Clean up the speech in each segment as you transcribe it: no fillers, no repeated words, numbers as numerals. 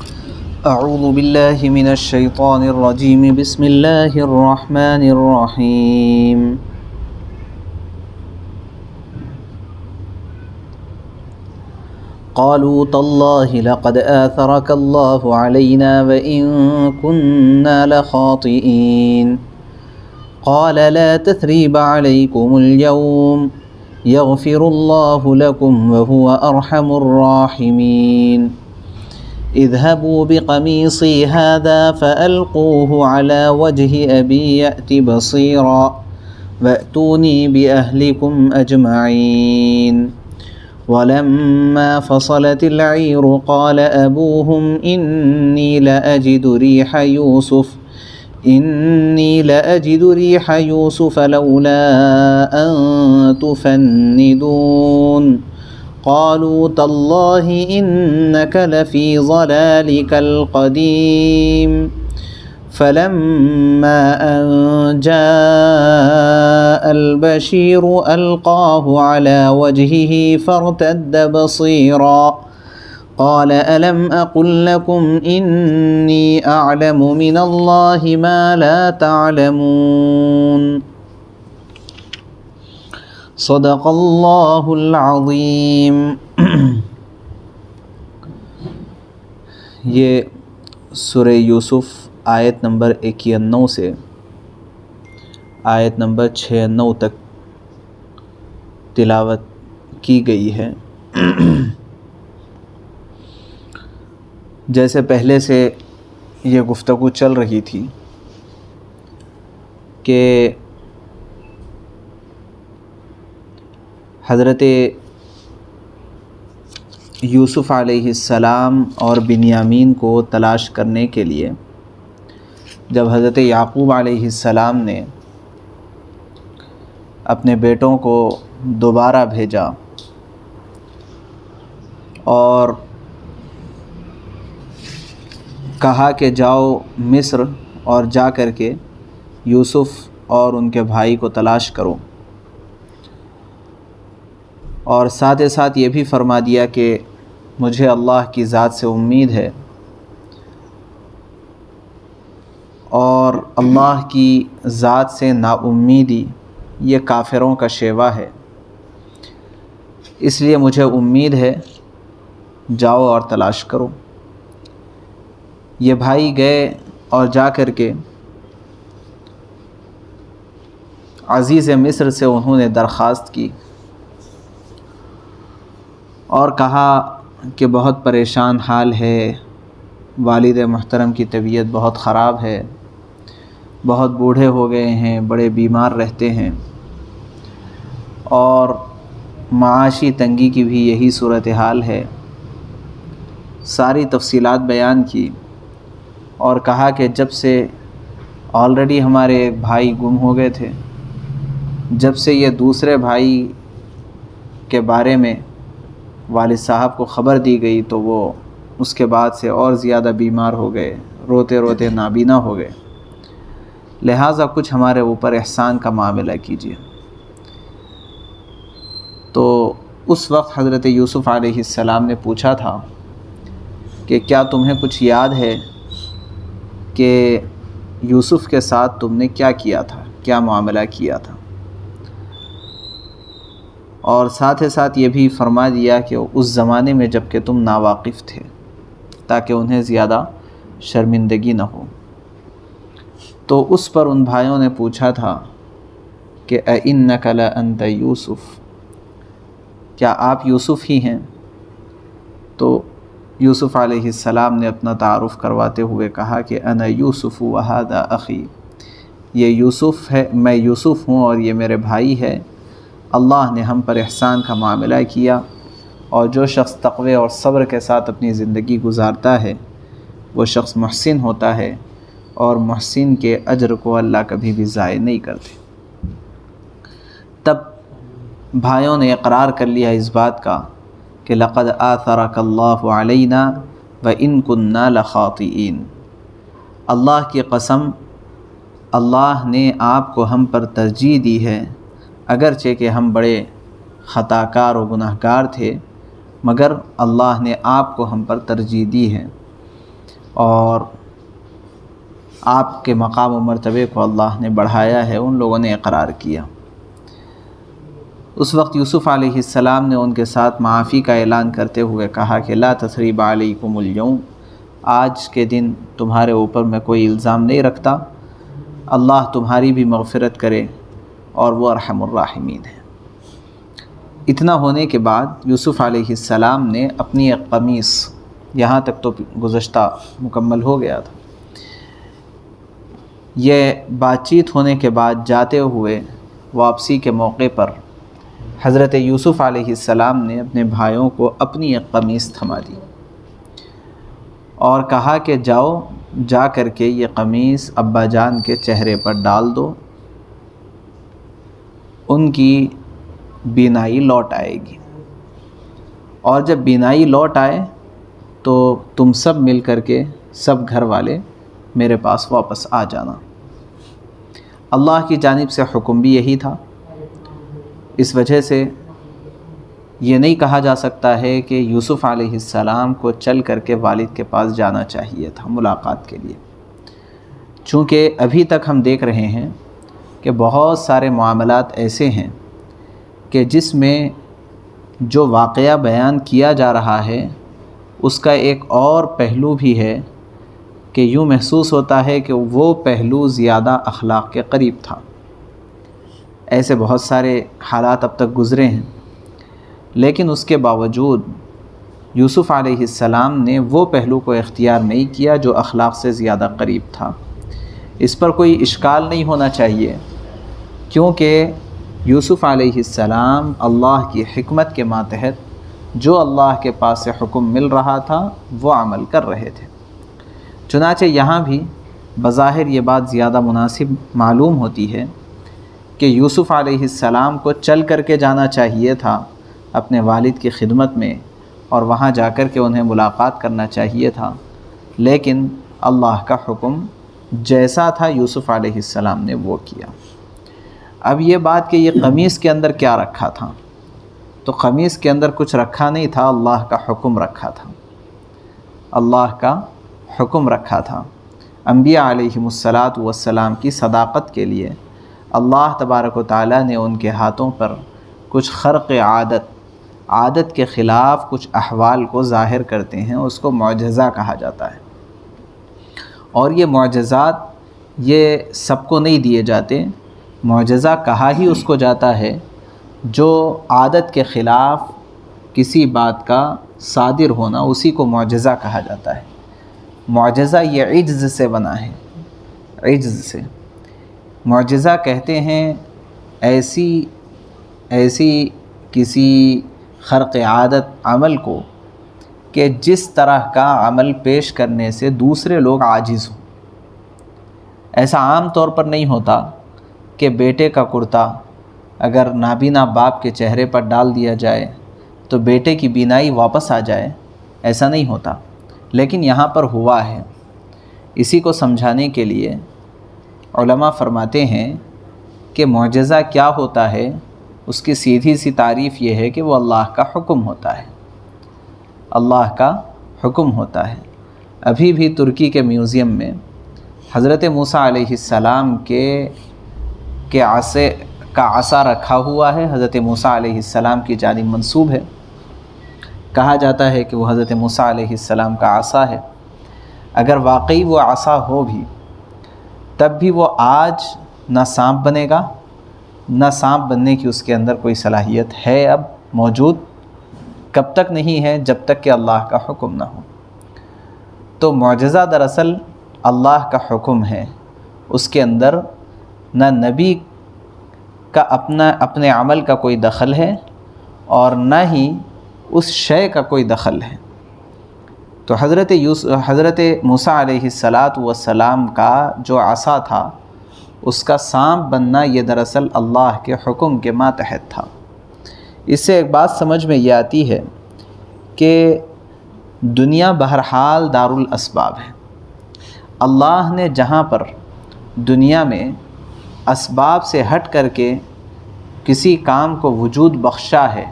اعوذ باللہ من الشیطان الرجیم بسم اللہ الرحمن الرحیم قالوا تاللہ لقد آثرك اللہ علینا وإن كنا لخاطئین قال لا تثریب علیکم اليوم یغفر اللہ لکم وهو ارحم الراحمین اذهبوا بقميصي هذا فألقوه على وجه أبي يأت بصيرا وأتوني بأهلكم أجمعين ولما فصلت العير قال أبوهم إني لأجد ريح يوسف لولا أن تفندون قالوا تالله إنك لفي ضلالك القديم فلما أن جاء البشير ألقاه على وجهه فارتد بصيرا قال ألم أقل لكم إني أعلم من الله ما لا تعلمون صدق اللہ العظیم۔ یہ سورہ یوسف آیت نمبر 91 سے آیت نمبر 96 تک تلاوت کی گئی ہے۔ جیسے پہلے سے یہ گفتگو چل رہی تھی کہ حضرت یوسف علیہ السلام اور بنیامین کو تلاش کرنے کے لیے جب حضرت یعقوب علیہ السلام نے اپنے بیٹوں کو دوبارہ بھیجا اور کہا کہ جاؤ مصر اور جا کر کے یوسف اور ان کے بھائی کو تلاش کرو، اور ساتھ ہی ساتھ یہ بھی فرما دیا کہ مجھے اللہ کی ذات سے امید ہے اور اللہ کی ذات سے نا امیدی یہ کافروں کا شیوا ہے، اس لیے مجھے امید ہے، جاؤ اور تلاش کرو۔ یہ بھائی گئے اور جا کر کے عزیز مصر سے انہوں نے درخواست کی اور کہا کہ بہت پریشان حال ہے، والد محترم کی طبیعت بہت خراب ہے، بہت بوڑھے ہو گئے ہیں، بڑے بیمار رہتے ہیں، اور معاشی تنگی کی بھی یہی صورتحال ہے۔ ساری تفصیلات بیان کی اور کہا کہ جب سے آلریڈی ہمارے ایک بھائی گم ہو گئے تھے، جب سے یہ دوسرے بھائی کے بارے میں والد صاحب کو خبر دی گئی تو وہ اس کے بعد سے اور زیادہ بیمار ہو گئے، روتے روتے نابینا ہو گئے، لہٰذا کچھ ہمارے اوپر احسان کا معاملہ کیجیے۔ تو اس وقت حضرت یوسف علیہ السلام نے پوچھا تھا کہ کیا تمہیں کچھ یاد ہے کہ یوسف کے ساتھ تم نے کیا کیا تھا، کیا معاملہ کیا تھا؟ اور ساتھ ہی ساتھ یہ بھی فرما دیا کہ اس زمانے میں جب کہ تم ناواقف تھے، تاکہ انہیں زیادہ شرمندگی نہ ہو۔ تو اس پر ان بھائیوں نے پوچھا تھا کہ اِنَّكَ لَأَنْتَ یوسف، کیا آپ یوسف ہی ہیں؟ تو یوسف علیہ السلام نے اپنا تعارف کرواتے ہوئے کہا کہ انا یوسف وہذا اخی، یہ یوسف ہے، میں یوسف ہوں اور یہ میرے بھائی ہے۔ اللہ نے ہم پر احسان کا معاملہ کیا، اور جو شخص تقوی اور صبر کے ساتھ اپنی زندگی گزارتا ہے وہ شخص محسن ہوتا ہے، اور محسن کے اجر کو اللہ کبھی بھی ضائع نہیں کرتے۔ تب بھائیوں نے اقرار کر لیا اس بات کا کہ لقد آثرک اللہ علینا وإن كنا لخاطئین، اللہ کی قسم، اللہ نے آپ کو ہم پر ترجیح دی ہے، اگرچہ کہ ہم بڑے خطا کار و گناہ گار تھے، مگر اللہ نے آپ کو ہم پر ترجیح دی ہے۔ اور آپ کے مقام و مرتبے کو اللہ نے بڑھایا ہے، ان لوگوں نے اقرار کیا۔ اس وقت یوسف علیہ السلام نے ان کے ساتھ معافی کا اعلان کرتے ہوئے کہا کہ لا تثریب علیکم اليوم، آج کے دن تمہارے اوپر میں کوئی الزام نہیں رکھتا، اللہ تمہاری بھی مغفرت کرے اور وہ ارحم الراحمین ہے۔ اتنا ہونے کے بعد یوسف علیہ السلام نے اپنی ایک قمیص، یہاں تک تو گزشتہ مکمل ہو گیا تھا، یہ بات چیت ہونے کے بعد جاتے ہوئے واپسی کے موقع پر حضرت یوسف علیہ السلام نے اپنے بھائیوں کو اپنی ایک قمیص تھما دی اور کہا کہ جاؤ، جا کر کے یہ قمیص ابا جان کے چہرے پر ڈال دو، ان کی بینائی لوٹ آئے گی، اور جب بینائی لوٹ آئے تو تم سب مل کر کے سب گھر والے میرے پاس واپس آ جانا۔ اللہ کی جانب سے حکم بھی یہی تھا، اس وجہ سے یہ نہیں کہا جا سکتا ہے کہ یوسف علیہ السلام کو چل کر کے والد کے پاس جانا چاہیے تھا ملاقات کے لیے، چونکہ ابھی تک ہم دیکھ رہے ہیں کہ بہت سارے معاملات ایسے ہیں کہ جس میں جو واقعہ بیان کیا جا رہا ہے اس کا ایک اور پہلو بھی ہے کہ یوں محسوس ہوتا ہے کہ وہ پہلو زیادہ اخلاق کے قریب تھا۔ ایسے بہت سارے حالات اب تک گزرے ہیں، لیکن اس کے باوجود یوسف علیہ السلام نے وہ پہلو کو اختیار نہیں کیا جو اخلاق سے زیادہ قریب تھا۔ اس پر کوئی اشکال نہیں ہونا چاہیے، کیونکہ یوسف علیہ السلام اللہ کی حکمت کے ماتحت جو اللہ کے پاس سے حکم مل رہا تھا وہ عمل کر رہے تھے۔ چنانچہ یہاں بھی بظاہر یہ بات زیادہ مناسب معلوم ہوتی ہے کہ یوسف علیہ السلام کو چل کر کے جانا چاہیے تھا اپنے والد کی خدمت میں، اور وہاں جا کر کے انہیں ملاقات کرنا چاہیے تھا، لیکن اللہ کا حکم جیسا تھا یوسف علیہ السلام نے وہ کیا۔ اب یہ بات کہ یہ قمیص کے اندر کیا رکھا تھا، تو قمیص کے اندر کچھ رکھا نہیں تھا، اللہ کا حکم رکھا تھا، اللہ کا حکم رکھا تھا۔ انبیاء علیہم السلام کی صداقت کے لیے اللہ تبارک و تعالیٰ نے ان کے ہاتھوں پر کچھ خرق عادت کے خلاف کچھ احوال کو ظاہر کرتے ہیں، اس کو معجزہ کہا جاتا ہے، اور یہ معجزات یہ سب کو نہیں دیے جاتے، معجزہ کہا ہی اس کو جاتا ہے جو عادت کے خلاف کسی بات کا صادر ہونا، اسی کو معجزہ کہا جاتا ہے۔ معجزہ یہ عجز سے بنا ہے، عجز سے۔ معجزہ کہتے ہیں ایسی کسی خرق عادت عمل کو کہ جس طرح کا عمل پیش کرنے سے دوسرے لوگ عاجز ہوں۔ ایسا عام طور پر نہیں ہوتا کہ بیٹے کا کرتا اگر نابینا باپ کے چہرے پر ڈال دیا جائے تو بیٹے کی بینائی واپس آ جائے، ایسا نہیں ہوتا، لیکن یہاں پر ہوا ہے۔ اسی کو سمجھانے کے لیے علماء فرماتے ہیں کہ معجزہ کیا ہوتا ہے، اس کی سیدھی سی تعریف یہ ہے کہ وہ اللہ کا حکم ہوتا ہے، اللہ کا حکم ہوتا ہے۔ ابھی بھی ترکی کے میوزیم میں حضرت موسیٰ علیہ السلام کے عصا رکھا ہوا ہے، حضرت موسیٰ علیہ السلام کی جانب منسوب ہے، کہا جاتا ہے کہ وہ حضرت موسیٰ علیہ السلام کا عصا ہے۔ اگر واقعی وہ عصا ہو بھی تب بھی وہ آج نہ سانپ بنے گا، نہ سانپ بننے کی اس کے اندر کوئی صلاحیت ہے اب موجود، کب تک نہیں ہے؟ جب تک کہ اللہ کا حکم نہ ہو۔ تو معجزہ دراصل اللہ کا حکم ہے، اس کے اندر نہ نبی کا اپنے عمل کا کوئی دخل ہے اور نہ ہی اس شے کا کوئی دخل ہے۔ تو حضرت موسیٰ علیہ السلام کا جو عصا تھا اس کا سانپ بننا یہ دراصل اللہ کے حکم کے ماتحت تھا۔ اس سے ایک بات سمجھ میں یہ آتی ہے کہ دنیا بہرحال دارالاسباب ہے۔ اللہ نے جہاں پر دنیا میں اسباب سے ہٹ کر کے کسی کام کو وجود بخشا ہے،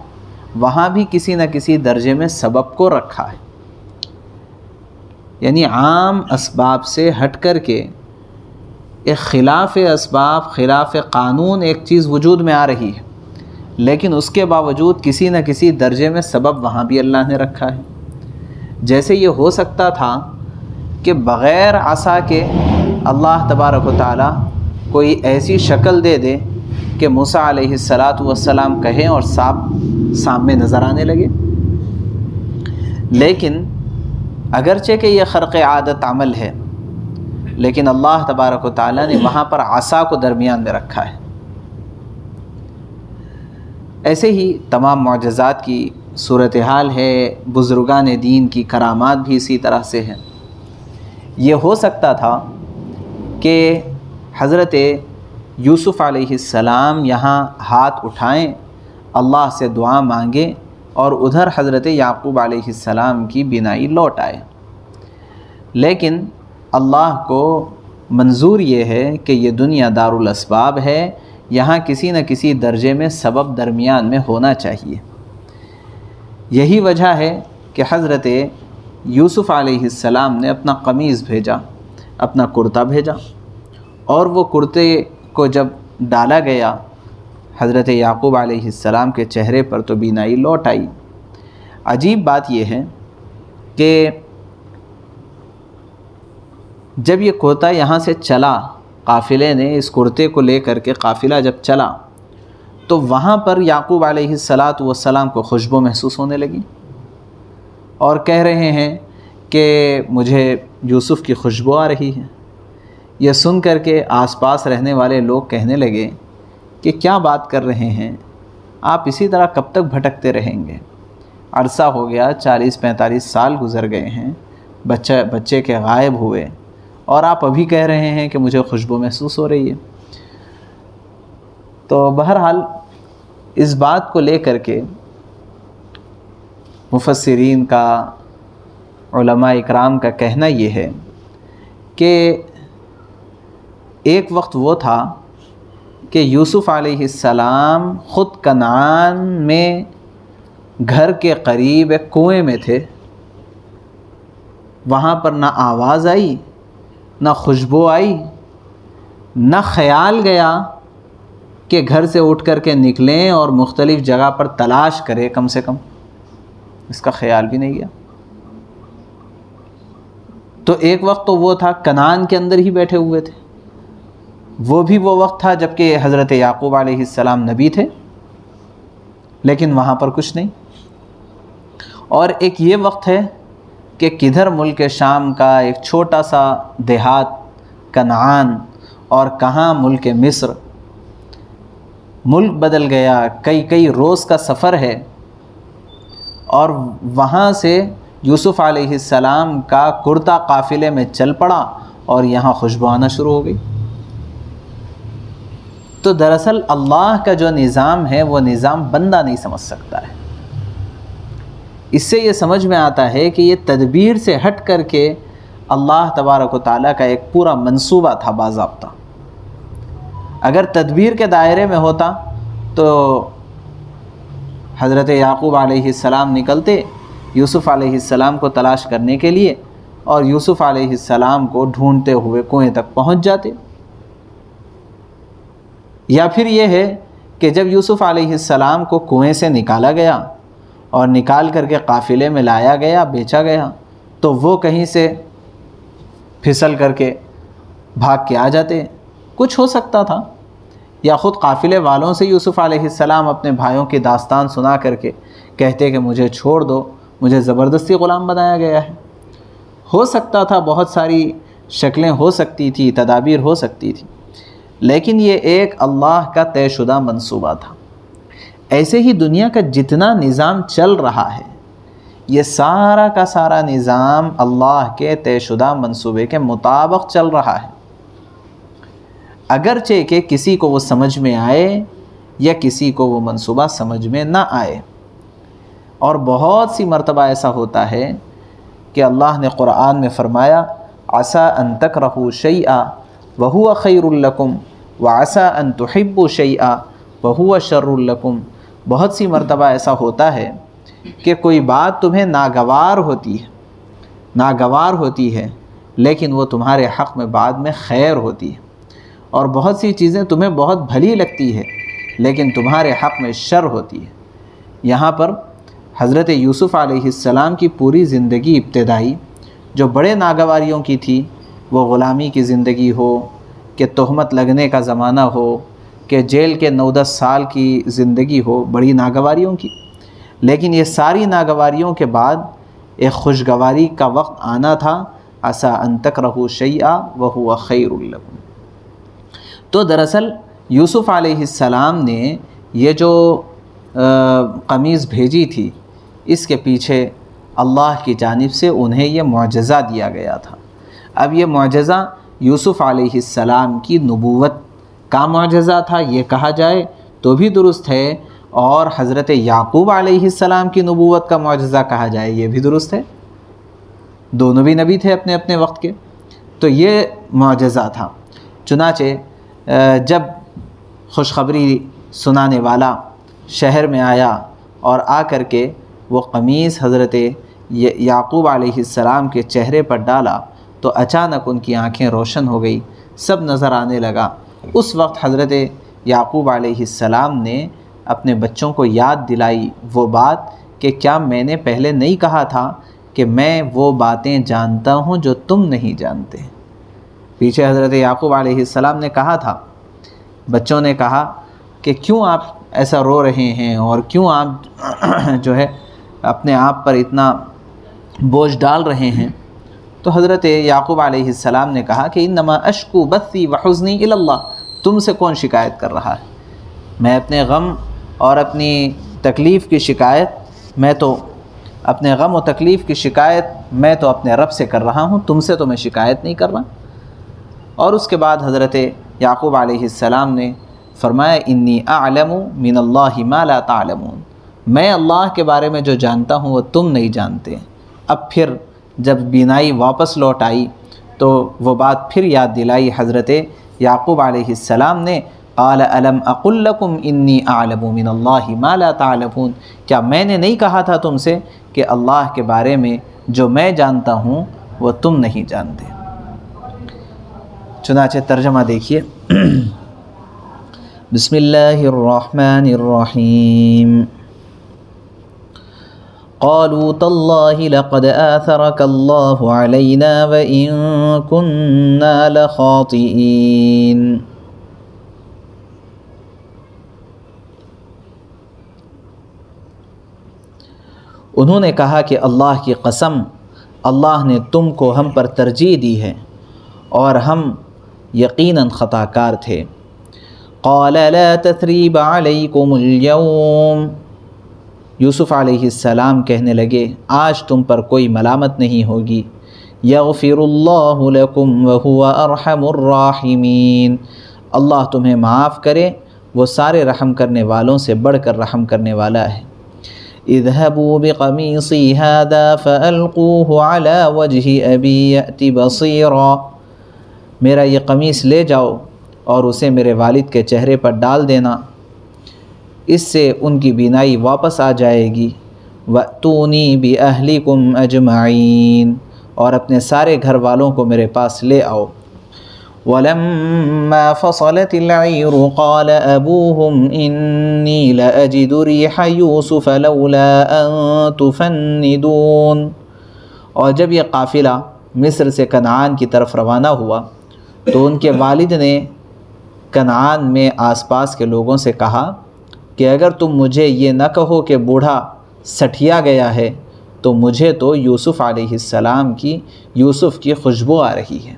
وہاں بھی کسی نہ کسی درجے میں سبب کو رکھا ہے۔ یعنی عام اسباب سے ہٹ کر کے ایک خلاف اسباب، خلاف قانون ایک چیز وجود میں آ رہی ہے، لیکن اس کے باوجود کسی نہ کسی درجے میں سبب وہاں بھی اللہ نے رکھا ہے۔ جیسے یہ ہو سکتا تھا کہ بغیر عصا کے اللہ تبارک و تعالیٰ کوئی ایسی شکل دے دے کہ موسیٰ علیہ السلام کہیں اور سانپ سامنے نظر آنے لگے، لیکن اگرچہ کہ یہ خرق عادت عمل ہے، لیکن اللہ تبارک و تعالیٰ نے وہاں پر عصا کو درمیان میں رکھا ہے۔ ایسے ہی تمام معجزات کی صورتحال ہے، بزرگان دین کی کرامات بھی اسی طرح سے ہیں۔ یہ ہو سکتا تھا کہ حضرت یوسف علیہ السلام یہاں ہاتھ اٹھائیں، اللہ سے دعا مانگیں، اور ادھر حضرت یعقوب علیہ السلام کی بینائی لوٹ آئے، لیکن اللہ کو منظور یہ ہے کہ یہ دنیا دار الاسباب ہے، یہاں کسی نہ کسی درجے میں سبب درمیان میں ہونا چاہیے۔ یہی وجہ ہے کہ حضرت یوسف علیہ السلام نے اپنا قمیص بھیجا، اپنا کرتا بھیجا، اور وہ کرتے کو جب ڈالا گیا حضرت یعقوب علیہ السلام کے چہرے پر تو بینائی لوٹ آئی۔ عجیب بات یہ ہے کہ جب یہ کرتا یہاں سے چلا، قافلے نے اس کرتے کو لے کر کے قافلہ جب چلا تو وہاں پر یعقوب علیہ السلام کو خوشبو محسوس ہونے لگی، اور کہہ رہے ہیں کہ مجھے یوسف کی خوشبو آ رہی ہے۔ یہ سن کر کے آس پاس رہنے والے لوگ کہنے لگے کہ کیا بات کر رہے ہیں آپ، اسی طرح کب تک بھٹکتے رہیں گے؟ عرصہ ہو گیا، 40-45 سال گزر گئے ہیں، بچے کے غائب ہوئے، اور آپ ابھی کہہ رہے ہیں کہ مجھے خوشبو محسوس ہو رہی ہے۔ تو بہرحال اس بات کو لے کر کے مفسرین کا، علماء اکرام کا کہنا یہ ہے کہ ایک وقت وہ تھا کہ یوسف علیہ السلام خود کنعان میں گھر کے قریب ایک کنویں میں تھے، وہاں پر نہ آواز آئی، نہ خوشبو آئی، نہ خیال گیا کہ گھر سے اٹھ کر کے نکلیں اور مختلف جگہ پر تلاش کریں، کم سے کم اس کا خیال بھی نہیں گیا۔ تو ایک وقت تو وہ تھا کنعان کے اندر ہی بیٹھے ہوئے تھے، وہ بھی وہ وقت تھا جب کہ حضرت یعقوب علیہ السلام نبی تھے، لیکن وہاں پر کچھ نہیں۔ اور ایک یہ وقت ہے کہ کدھر ملک شام کا ایک چھوٹا سا دیہات کنعان، اور کہاں ملک مصر، ملک بدل گیا، کئی روز کا سفر ہے، اور وہاں سے یوسف علیہ السلام کا کرتا قافلے میں چل پڑا اور یہاں خوشبو آنا شروع ہو گئی۔ تو دراصل اللہ کا جو نظام ہے وہ نظام بندہ نہیں سمجھ سکتا ہے۔ اس سے یہ سمجھ میں آتا ہے کہ یہ تدبیر سے ہٹ کر کے اللہ تبارک و تعالیٰ کا ایک پورا منصوبہ تھا باضابطہ۔ اگر تدبیر کے دائرے میں ہوتا تو حضرت یعقوب علیہ السلام نکلتے یوسف علیہ السلام کو تلاش کرنے کے لیے، اور یوسف علیہ السلام کو ڈھونڈتے ہوئے کنویں تک پہنچ جاتے۔ یا پھر یہ ہے کہ جب یوسف علیہ السلام کو کنویں سے نکالا گیا اور نکال کر کے قافلے میں لایا گیا، بیچا گیا، تو وہ کہیں سے پھسل کر کے بھاگ کے آ جاتے، کچھ ہو سکتا تھا۔ یا خود قافلے والوں سے یوسف علیہ السلام اپنے بھائیوں کی داستان سنا کر کے کہتے کہ مجھے چھوڑ دو، مجھے زبردستی غلام بنایا گیا ہے۔ ہو سکتا تھا، بہت ساری شکلیں ہو سکتی تھی، تدابیر ہو سکتی تھی، لیکن یہ ایک اللہ کا طے شدہ منصوبہ تھا۔ ایسے ہی دنیا کا جتنا نظام چل رہا ہے، یہ سارا کا سارا نظام اللہ کے طے شدہ منصوبے کے مطابق چل رہا ہے، اگرچہ کہ کسی کو وہ سمجھ میں آئے یا کسی کو وہ منصوبہ سمجھ میں نہ آئے۔ اور بہت سی مرتبہ ایسا ہوتا ہے کہ اللہ نے قرآن میں فرمایا عسیٰ ان تکرہوا شیئا وہو خیر لکم وعسیٰ ان تحبوا شیئا وہو شر لکم۔ بہت سی مرتبہ ایسا ہوتا ہے کہ کوئی بات تمہیں ناگوار ہوتی ہے، ناگوار ہوتی ہے لیکن وہ تمہارے حق میں بعد میں خیر ہوتی ہے، اور بہت سی چیزیں تمہیں بہت بھلی لگتی ہے لیکن تمہارے حق میں شر ہوتی ہے۔ یہاں پر حضرت یوسف علیہ السلام کی پوری زندگی ابتدائی جو بڑے ناگواریوں کی تھی، وہ غلامی کی زندگی ہو کہ تہمت لگنے کا زمانہ ہو کہ جیل کے 9-10 سال کی زندگی ہو، بڑی ناگواریوں کی، لیکن یہ ساری ناگواریوں کے بعد ایک خوشگواری کا وقت آنا تھا، عسیٰ ان تکرہوا شیئا وہو خیر لکم۔ تو دراصل یوسف علیہ السلام نے یہ جو قمیص بھیجی تھی، اس کے پیچھے اللہ کی جانب سے انہیں یہ معجزہ دیا گیا تھا۔ اب یہ معجزہ یوسف علیہ السلام کی نبوت کا معجزہ تھا یہ کہا جائے تو بھی درست ہے، اور حضرت یعقوب علیہ السلام کی نبوت کا معجزہ کہا جائے یہ بھی درست ہے، دونوں بھی نبی تھے اپنے اپنے وقت کے۔ تو یہ معجزہ تھا۔ چنانچہ جب خوشخبری سنانے والا شہر میں آیا اور آ کر کے وہ قمیص حضرت یعقوب علیہ السلام کے چہرے پر ڈالا تو اچانک ان کی آنکھیں روشن ہو گئی، سب نظر آنے لگا۔ اس وقت حضرت یعقوب علیہ السلام نے اپنے بچوں کو یاد دلائی وہ بات کہ کیا میں نے پہلے نہیں کہا تھا کہ میں وہ باتیں جانتا ہوں جو تم نہیں جانتے۔ پیچھے حضرت یعقوب علیہ السلام نے کہا تھا، بچوں نے کہا کہ کیوں آپ ایسا رو رہے ہیں اور کیوں آپ جو ہے اپنے آپ پر اتنا بوجھ ڈال رہے ہیں؟ تو حضرت یعقوب علیہ السلام نے کہا کہ انما اشکو بثی وحزنی الی اللہ، تم سے کون شکایت کر رہا ہے؟ میں اپنے غم اور اپنی تکلیف کی شکایت میں تو اپنے رب سے کر رہا ہوں، تم سے تو میں شکایت نہیں کر رہا۔ اور اس کے بعد حضرت یعقوب علیہ السلام نے فرمایا انی اعلم من اللہ ما لا تعلمون، میں اللہ کے بارے میں جو جانتا ہوں وہ تم نہیں جانتے۔ اب پھر جب بینائی واپس لوٹ آئی تو وہ بات پھر یاد دلائی حضرت یعقوب علیہ السلام نے، قال الم اقل لکم انی اعلم من اللہ ما لا تعلمون، کیا میں نے نہیں کہا تھا تم سے کہ اللہ کے بارے میں جو میں جانتا ہوں وہ تم نہیں جانتے۔ چنانچہ ترجمہ دیکھیے، بسم اللہ الرحمن الرحیم، قالوا تاللہ لقد آثرک اللہ علینا وإن كنا لخاطئین۔ انہوں نے کہا کہ اللہ کی قسم، اللہ نے تم کو ہم پر ترجیح دی ہے اور ہم یقیناً خطا کار تھے۔ قال لا تثریب علیکم اليوم، یوسف علیہ السلام کہنے لگے آج تم پر کوئی ملامت نہیں ہوگی۔ یغفر اللہ لکم وہو ارحم الراحمین، اللہ تمہیں معاف کرے، وہ سارے رحم کرنے والوں سے بڑھ کر رحم کرنے والا ہے۔ اذهبوا بقمیصی هذا فألقوه على وجه ابی یأت بصیرا، میرا یہ قمیص لے جاؤ اور اسے میرے والد کے چہرے پر ڈال دینا، اس سے ان کی بینائی واپس آ جائے گی۔ وَأْتُونِي بِأَهْلِكُمْ أَجْمَعِينَ، اور اپنے سارے گھر والوں کو میرے پاس لے آؤ۔ وَلَمَّا فَصَلَتِ الْعِيرُ قَالَ أَبُوهُمْ إِنِّي لَأَجِدُ رِيحَ يُوسُفَ لَوْلَا أَن تُفَنِّدُونَ، اور جب یہ قافلہ مصر سے کنعان کی طرف روانہ ہوا تو ان کے والد نے کنعان میں آس پاس کے لوگوں سے کہا کہ اگر تم مجھے یہ نہ کہو کہ بوڑھا سٹھیا گیا ہے تو مجھے تو یوسف علیہ السلام کی یوسف کی خوشبو آ رہی ہے۔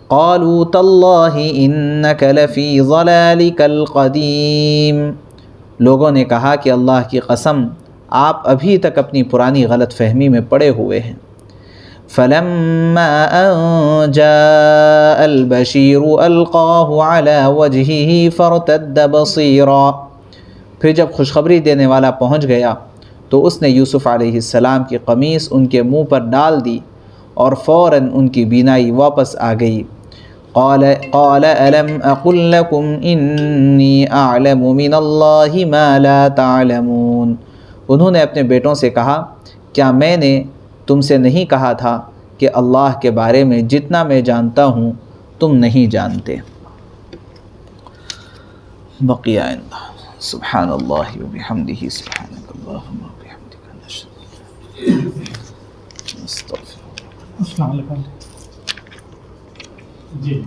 قالوا تاللہ انک لفی ضلالک القدیم، لوگوں نے کہا کہ اللہ کی قسم آپ ابھی تک اپنی پرانی غلط فہمی میں پڑے ہوئے ہیں۔ فلما ان جاء البشیر القاہ علی وجہہ فارتد بصیرا، پھر جب خوشخبری دینے والا پہنچ گیا تو اس نے یوسف علیہ السلام کی قمیص ان کے منہ پر ڈال دی اور فوراً ان کی بینائی واپس آ گئی۔ قال الم اقل لکم انی اعلم من اللہ ما لا تعلمون، انہوں نے اپنے بیٹوں سے کہا کیا میں نے تم سے نہیں کہا تھا کہ اللہ کے بارے میں جتنا میں جانتا ہوں تم نہیں جانتے؟ بقیہ آئندہ۔ سبحان اللہ و بحمدہ، سبحانک اللہم و بحمدک، نستغفرک۔ السلام علیکم جی